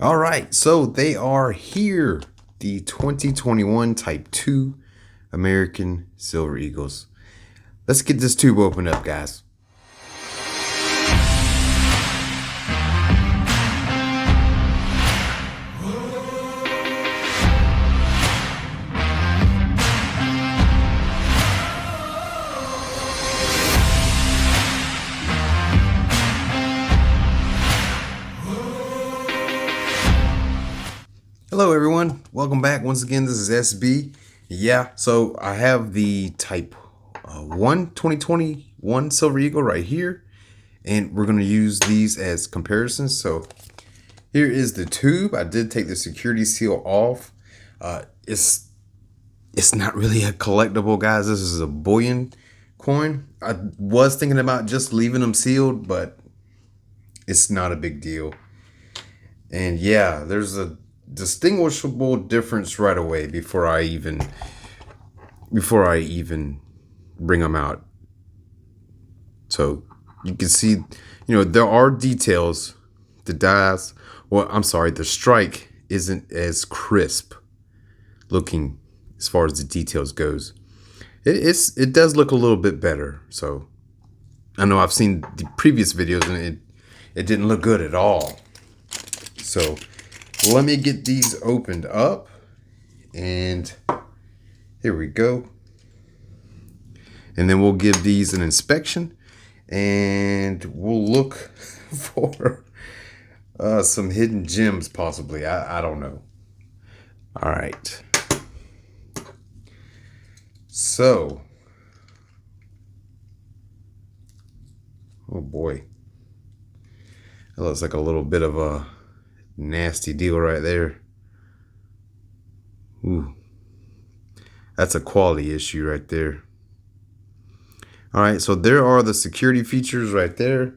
All right, so they are here. The 2021 Type 2 American Silver Eagles. Let's get this tube opened up, guys. Hello everyone, welcome back once again. This is SB. Yeah, so I have the Type 1 2021 Silver Eagle right here, and we're going to use these as comparisons. So here is the tube. I did take the security seal off. It's not really a collectible, guys. This is a bullion coin. I was thinking about just leaving them sealed, but it's not a big deal. And yeah, there's a distinguishable difference right away before I even bring them out. So you can see, there are details. The dies, well, I'm sorry, the strike isn't as crisp looking as far as the details goes. It does look a little bit better. So I know I've seen the previous videos and it didn't look good at all. So let me get these opened up, and here we go. And then we'll give these an inspection, and we'll look for some hidden gems possibly. I don't know. All right. So, oh boy. That looks like a little bit of a nasty deal right there. Ooh, that's a quality issue right there. All right, so there are the security features right there,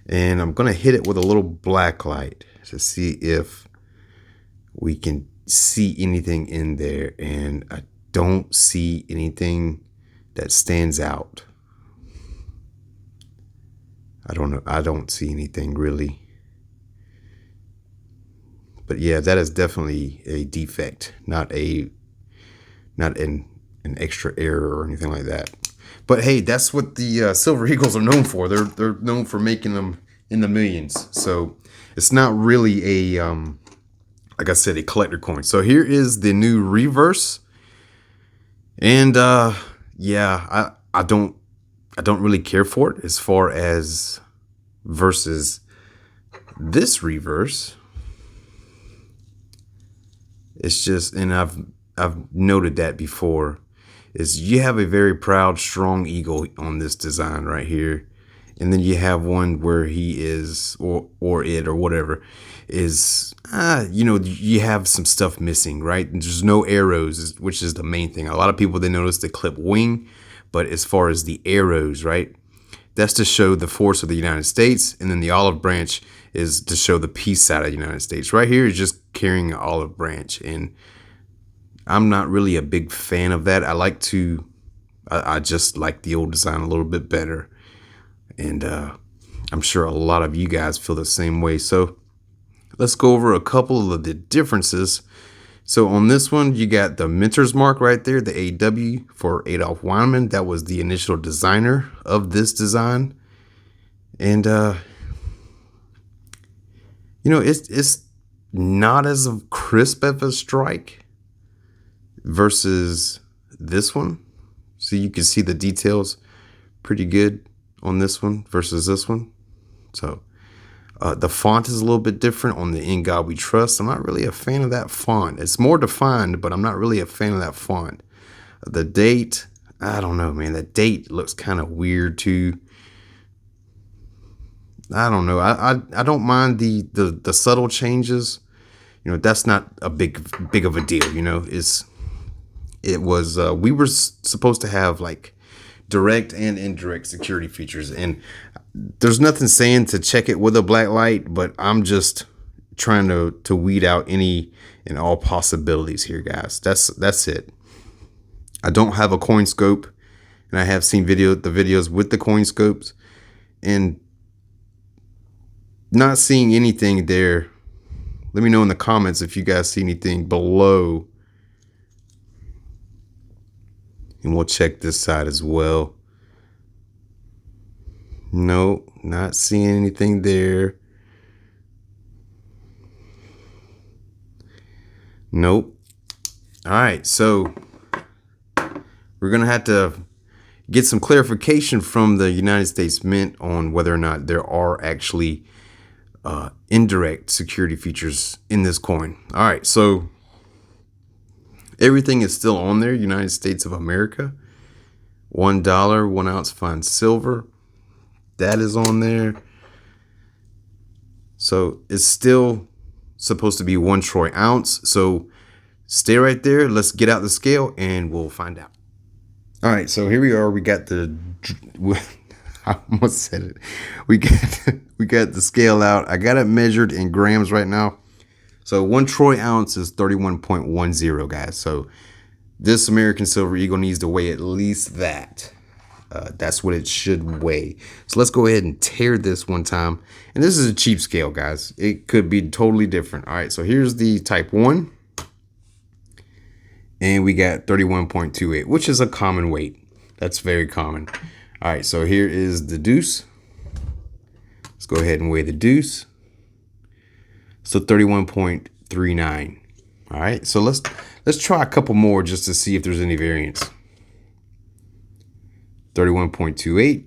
and I'm gonna hit it with a little black light to see if we can see anything in there, and I don't see anything that stands out. I don't know. I don't see anything really. But yeah, that is definitely a defect, not an extra error or anything like that. But hey, that's what the Silver Eagles are known for. They're known for making them in the millions. So it's not really a like I said, a collector coin. So here is the new reverse, and yeah, I don't really care for it as far as versus this reverse. It's just, and I've noted that before, is you have a very proud, strong eagle on this design right here, and then you have one where he is, or it, or whatever, is, you have some stuff missing, right? There's no arrows, which is the main thing. A lot of people, they notice the clip wing, but as far as the arrows, right, that's to show the force of the United States, and then the olive branch is to show the peace side of the United States. Right here is just carrying an olive branch, and I'm not really a big fan of that. I just like the old design a little bit better, and I'm sure a lot of you guys feel the same way. So let's go over a couple of the differences. So on this one, you got the Mentor's mark right there, the AW for Adolf Weinman. That was the initial designer of this design. And, it's not as crisp of a strike versus this one. So you can see the details pretty good on this one versus this one. So the font is a little bit different on the In God We Trust. I'm not really a fan of that font. It's more defined, but I'm not really a fan of that font. The date, I don't know, man. The date looks kind of weird too. I don't know. I don't mind the subtle changes. That's not a big of a deal. We were supposed to have like direct and indirect security features, and there's nothing saying to check it with a black light, but I'm just trying to weed out any and all possibilities here, guys. That's it. I don't have a coin scope, and I have seen the videos with the coin scopes, and not seeing anything there let me know in the comments if you guys see anything below. And we'll check this side as well. No, not seeing anything there. Nope. All right, so we're gonna have to get some clarification from the United States Mint on whether or not there are actually indirect security features in this coin. All right, so everything is still on there. United States of America, $1, 1 ounce fine silver, that is on there. So it's still supposed to be 1 troy ounce. So stay right there. Let's get out the scale and we'll find out. All right, so here we are. We got the I almost said it. We got the scale out. I got it measured in grams right now. So 1 troy ounce is 31.10, guys. So this American Silver Eagle needs to weigh at least that. That's what it should weigh. So let's go ahead and tear this one time. And this is a cheap scale, guys. It could be totally different. All right, so here's the type 1. And we got 31.28, which is a common weight. That's very common. All right, so here is the deuce. Let's go ahead and weigh the deuce. So 31.39. All right, so let's try a couple more just to see if there's any variance. 31.28.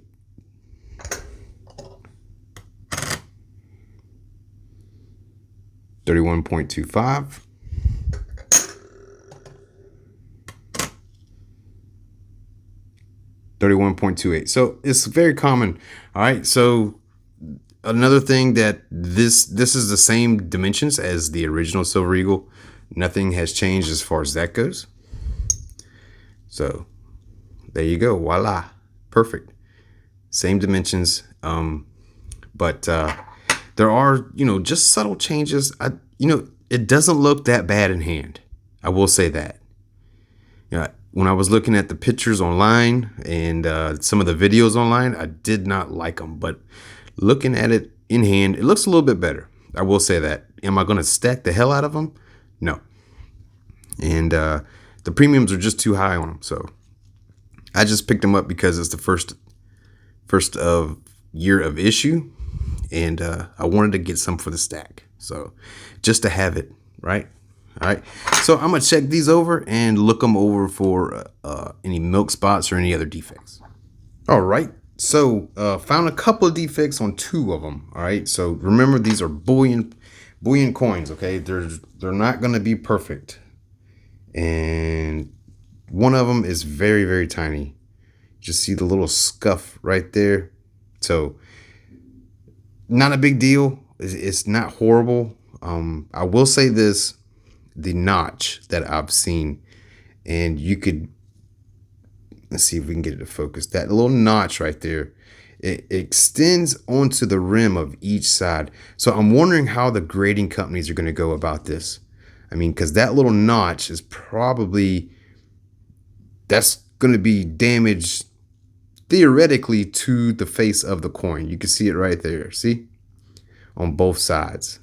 31.25. 31.28. So it's very common. All right, so another thing that this is the same dimensions as the original Silver Eagle. Nothing has changed as far as that goes. So there you go. Voila. Perfect. Same dimensions. But there are, just subtle changes. It doesn't look that bad in hand. I will say that. When I was looking at the pictures online and some of the videos online, I did not like them. But looking at it in hand, it looks a little bit better. I will say that. Am I going to stack the hell out of them? No. And the premiums are just too high on them. So I just picked them up because it's the first of year of issue. And I wanted to get some for the stack. So just to have it, right? All right, so I'm gonna check these over and look them over for any milk spots or any other defects. All right, so found a couple of defects on 2 of them. All right, so remember these are bullion coins. Okay, they're not gonna be perfect, and one of them is very, very tiny. Just see the little scuff right there. So not a big deal. It's not horrible. I will say this. The notch that I've seen, and you could, let's see if we can get it to focus, that little notch right there, it extends onto the rim of each side. So I'm wondering how the grading companies are going to go about this. I mean, because that little notch is probably, that's going to be damaged theoretically to the face of the coin. You can see it right there. See, on both sides.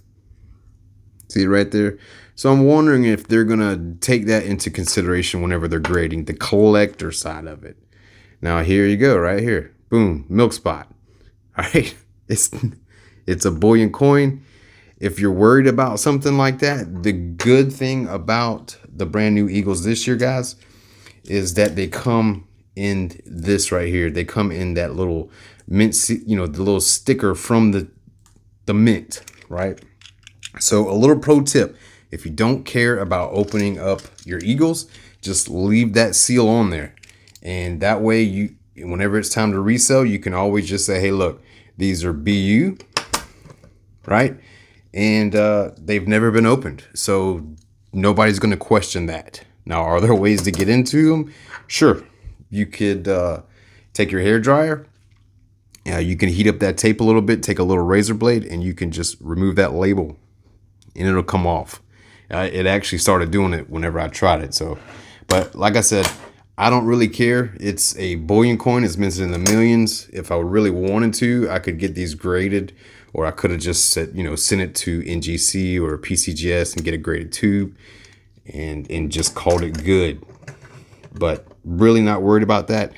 See it right there? So I'm wondering if they're going to take that into consideration whenever they're grading the collector side of it. Now, here you go, right here. Boom, milk spot. All right, it's a bullion coin. If you're worried about something like that, the good thing about the brand new Eagles this year, guys, is that they come in this right here. They come in that little mint, the little sticker from the mint, right? So a little pro tip, if you don't care about opening up your Eagles, just leave that seal on there. And that way, whenever it's time to resell, you can always just say, hey, look, these are BU, right? And they've never been opened. So nobody's going to question that. Now, are there ways to get into them? Sure. You could take your hair dryer. You can heat up that tape a little bit, take a little razor blade, and you can just remove that label and it'll come off. It actually started doing it whenever I tried it. So, but like I said, I don't really care. It's a bullion coin. It's minted in the millions. If I really wanted to, I could get these graded or I could have just said, send it to NGC or PCGS and get a graded tube and just called it good. But really not worried about that.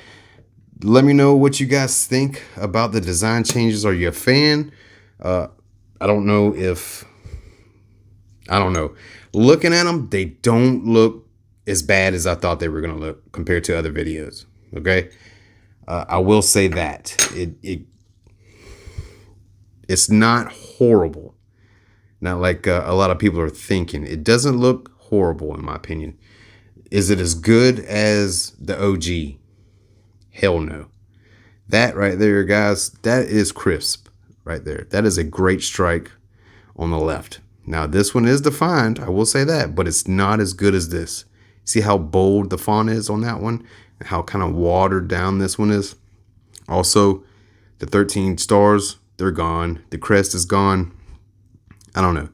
Let me know what you guys think about the design changes. Are you a fan? I don't know. Looking at them, they don't look as bad as I thought they were going to look compared to other videos. Okay. I will say that it's not horrible. Not like a lot of people are thinking. It doesn't look horrible in my opinion. Is it as good as the OG? Hell no. That right there, guys, that is crisp right there. That is a great strike on the left. Now, this one is defined, I will say that, but it's not as good as this. See how bold the font is on that one and how kind of watered down this one is? Also, the 13 stars, they're gone. The crest is gone. I don't know.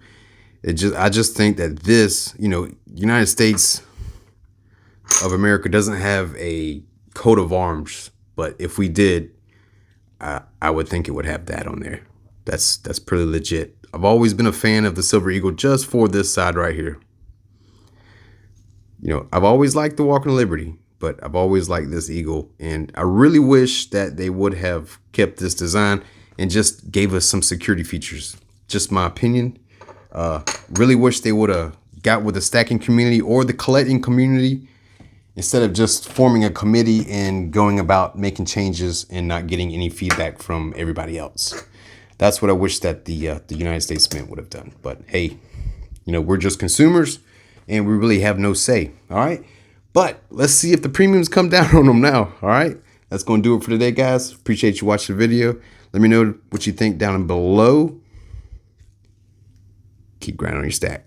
I just think that this, United States of America doesn't have a coat of arms, but if we did, I would think it would have that on there. That's pretty legit. I've always been a fan of the Silver Eagle just for this side right here. I've always liked the Walking Liberty, but I've always liked this eagle, and I really wish that they would have kept this design and just gave us some security features. Just my opinion. Really wish they would have got with the stacking community or the collecting community instead of just forming a committee and going about making changes and not getting any feedback from everybody else. That's what I wish that the United States Mint would have done. But hey, we're just consumers and we really have no say. All right. But let's see if the premiums come down on them now. All right. That's going to do it for today, guys. Appreciate you watching the video. Let me know what you think down below. Keep grinding on your stack.